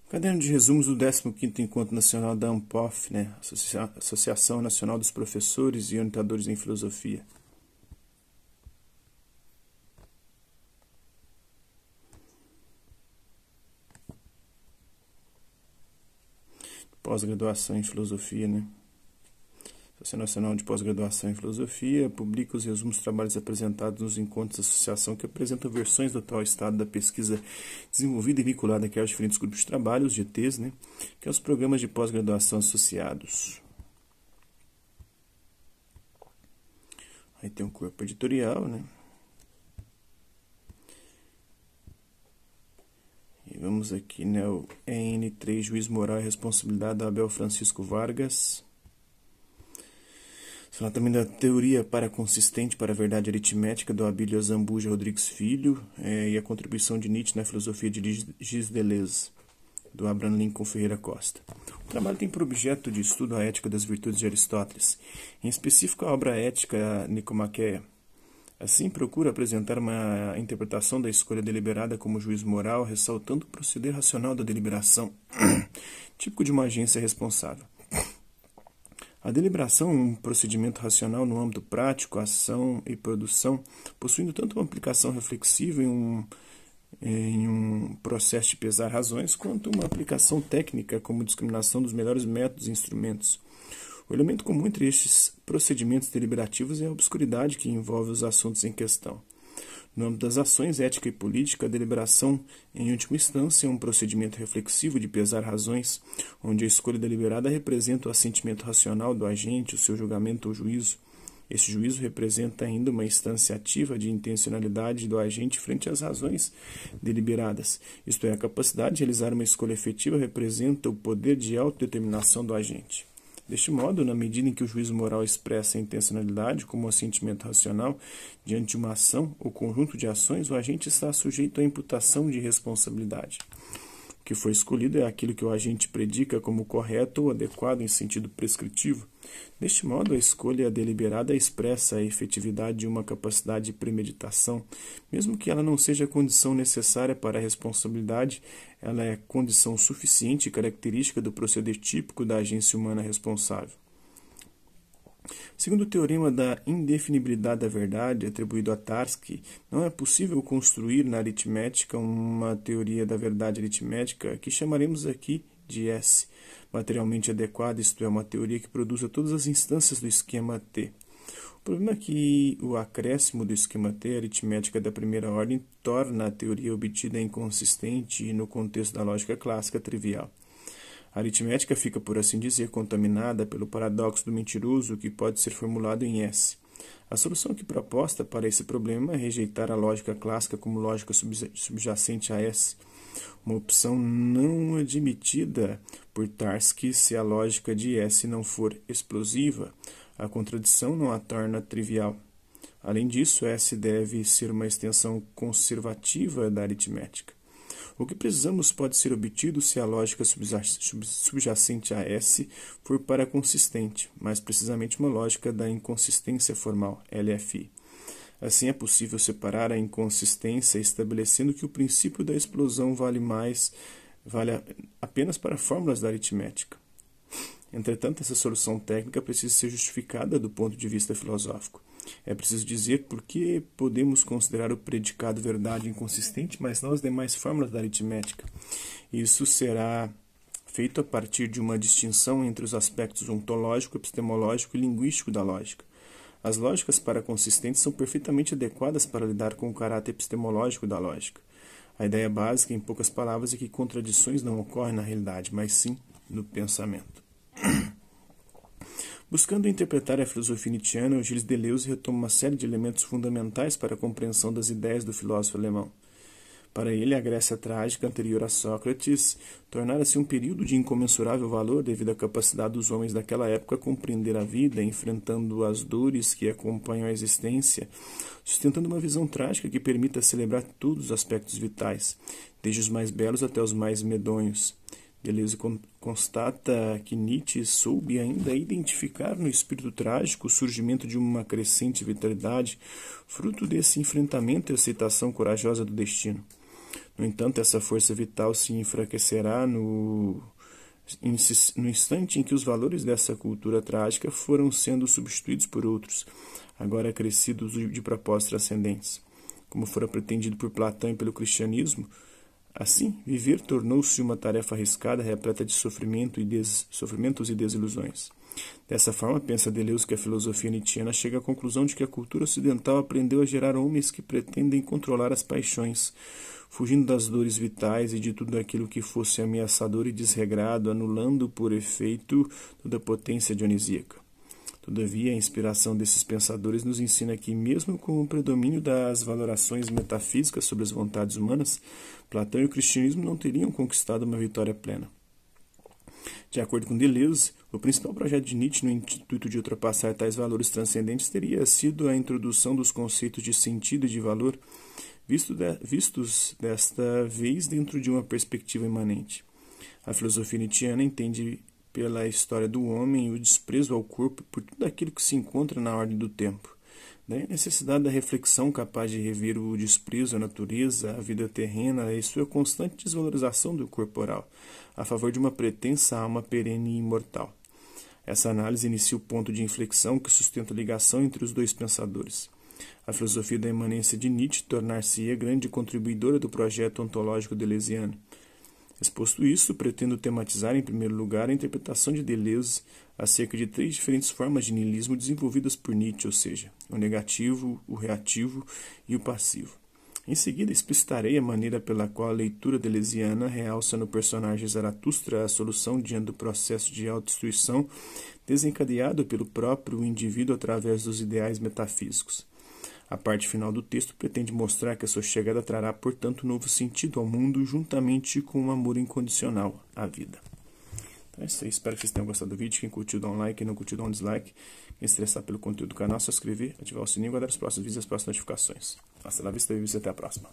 Caderno de resumos do 15º Encontro Nacional da ANPOF, né? Associação Nacional dos Professores e Orientadores em Filosofia. Pós-graduação em Filosofia, né? Associação Nacional de Pós-Graduação em Filosofia publica os resumos dos trabalhos apresentados nos encontros da associação que apresentam versões do atual estado da pesquisa desenvolvida e vinculada aos diferentes grupos de trabalho, os GTs, né? Que é os programas de pós-graduação associados. Aí tem um corpo editorial, né? E vamos aqui, né? O EN3, Juiz Moral e Responsabilidade, da Abel Francisco Vargas. Falar também da teoria paraconsistente para a verdade aritmética do Abílio Zambuja Rodrigues Filho e a contribuição de Nietzsche na filosofia de Gilles Deleuze, do Abraham Lincoln Ferreira Costa. O trabalho tem por objeto de estudo a ética das virtudes de Aristóteles, em específico a obra ética Nicomaqueia. Assim, procura apresentar uma interpretação da escolha deliberada como juízo moral, ressaltando o proceder racional da deliberação, típico de uma agência responsável. A deliberação é um procedimento racional no âmbito prático, ação e produção, possuindo tanto uma aplicação reflexiva em um processo de pesar razões, quanto uma aplicação técnica como discriminação dos melhores métodos e instrumentos. O elemento comum entre estes procedimentos deliberativos é a obscuridade que envolve os assuntos em questão. No âmbito das ações ética e política, a deliberação, em última instância, é um procedimento reflexivo de pesar razões, onde a escolha deliberada representa o assentimento racional do agente, o seu julgamento ou juízo. Este juízo representa ainda uma instância ativa de intencionalidade do agente frente às razões deliberadas, isto é, a capacidade de realizar uma escolha efetiva representa o poder de autodeterminação do agente. Deste modo, na medida em que o juízo moral expressa a intencionalidade como um assentimento racional diante de uma ação ou conjunto de ações, o agente está sujeito à imputação de responsabilidade. O que foi escolhido é aquilo que o agente predica como correto ou adequado em sentido prescritivo. Deste modo, a escolha deliberada expressa a efetividade de uma capacidade de premeditação. Mesmo que ela não seja a condição necessária para a responsabilidade, ela é condição suficiente e característica do proceder típico da agência humana responsável. Segundo o teorema da indefinibilidade da verdade, atribuído a Tarski, não é possível construir na aritmética uma teoria da verdade aritmética que chamaremos aqui de S, materialmente adequada, isto é, uma teoria que produza todas as instâncias do esquema T. O problema é que o acréscimo do esquema T, aritmética da primeira ordem, torna a teoria obtida inconsistente e, no contexto da lógica clássica, trivial. A aritmética fica, por assim dizer, contaminada pelo paradoxo do mentiroso que pode ser formulado em S. A solução aqui proposta para esse problema é rejeitar a lógica clássica como lógica subjacente a S, uma opção não admitida por Tarski se a lógica de S não for explosiva. A contradição não a torna trivial. Além disso, S deve ser uma extensão conservativa da aritmética. O que precisamos pode ser obtido se a lógica subjacente a S for paraconsistente, mais precisamente uma lógica da inconsistência formal, LFI. Assim é possível separar a inconsistência estabelecendo que o princípio da explosão vale apenas para fórmulas da aritmética. Entretanto, essa solução técnica precisa ser justificada do ponto de vista filosófico. É preciso dizer por que podemos considerar o predicado verdade inconsistente, mas não as demais fórmulas da aritmética. Isso será feito a partir de uma distinção entre os aspectos ontológico, epistemológico e linguístico da lógica. As lógicas paraconsistentes são perfeitamente adequadas para lidar com o caráter epistemológico da lógica. A ideia básica, em poucas palavras, é que contradições não ocorrem na realidade, mas sim no pensamento. Buscando interpretar a filosofia nietzschiana, Gilles Deleuze retoma uma série de elementos fundamentais para a compreensão das ideias do filósofo alemão. Para ele, a Grécia trágica, anterior a Sócrates, tornara-se um período de incomensurável valor devido à capacidade dos homens daquela época a compreender a vida, enfrentando as dores que acompanham a existência, sustentando uma visão trágica que permita celebrar todos os aspectos vitais, desde os mais belos até os mais medonhos. Deleuze constata que Nietzsche soube ainda identificar no espírito trágico o surgimento de uma crescente vitalidade, fruto desse enfrentamento e aceitação corajosa do destino. No entanto, essa força vital se enfraquecerá no instante em que os valores dessa cultura trágica foram sendo substituídos por outros, agora acrescidos de propósitos transcendentes. Como fora pretendido por Platão e pelo cristianismo, assim, viver tornou-se uma tarefa arriscada, repleta de sofrimentos e desilusões. Dessa forma, pensa Deleuze que a filosofia nietzschiana chega à conclusão de que a cultura ocidental aprendeu a gerar homens que pretendem controlar as paixões, fugindo das dores vitais e de tudo aquilo que fosse ameaçador e desregrado, anulando por efeito toda a potência dionisíaca. Todavia, a inspiração desses pensadores nos ensina que, mesmo com o predomínio das valorações metafísicas sobre as vontades humanas, Platão e o cristianismo não teriam conquistado uma vitória plena. De acordo com Deleuze, o principal projeto de Nietzsche no intuito de ultrapassar tais valores transcendentes teria sido a introdução dos conceitos de sentido e de valor, vistos desta vez dentro de uma perspectiva imanente. A filosofia nietzschiana entende pela história do homem o desprezo ao corpo por tudo aquilo que se encontra na ordem do tempo. Daí a necessidade da reflexão capaz de rever o desprezo à natureza, à vida terrena e sua constante desvalorização do corporal, a favor de uma pretensa alma perene e imortal. Essa análise inicia o ponto de inflexão que sustenta a ligação entre os dois pensadores. A filosofia da imanência de Nietzsche tornar-se-ia grande contribuidora do projeto ontológico deleuziano. Exposto isso, pretendo tematizar em primeiro lugar a interpretação de Deleuze acerca de 3 diferentes formas de niilismo desenvolvidas por Nietzsche, ou seja, o negativo, o reativo e o passivo. Em seguida, explicitarei a maneira pela qual a leitura deleuziana realça no personagem Zaratustra a solução diante do processo de autodestruição desencadeado pelo próprio indivíduo através dos ideais metafísicos. A parte final do texto pretende mostrar que a sua chegada trará, portanto, um novo sentido ao mundo, juntamente com um amor incondicional à vida. Então é isso aí, espero que vocês tenham gostado do vídeo. Quem curtiu, dá um like, quem não curtiu, dá um dislike. Quem se interessar pelo conteúdo do canal, se inscrever, ativar o sininho e guardar os próximos vídeos e as próximas notificações. Hasta la vista e até a próxima.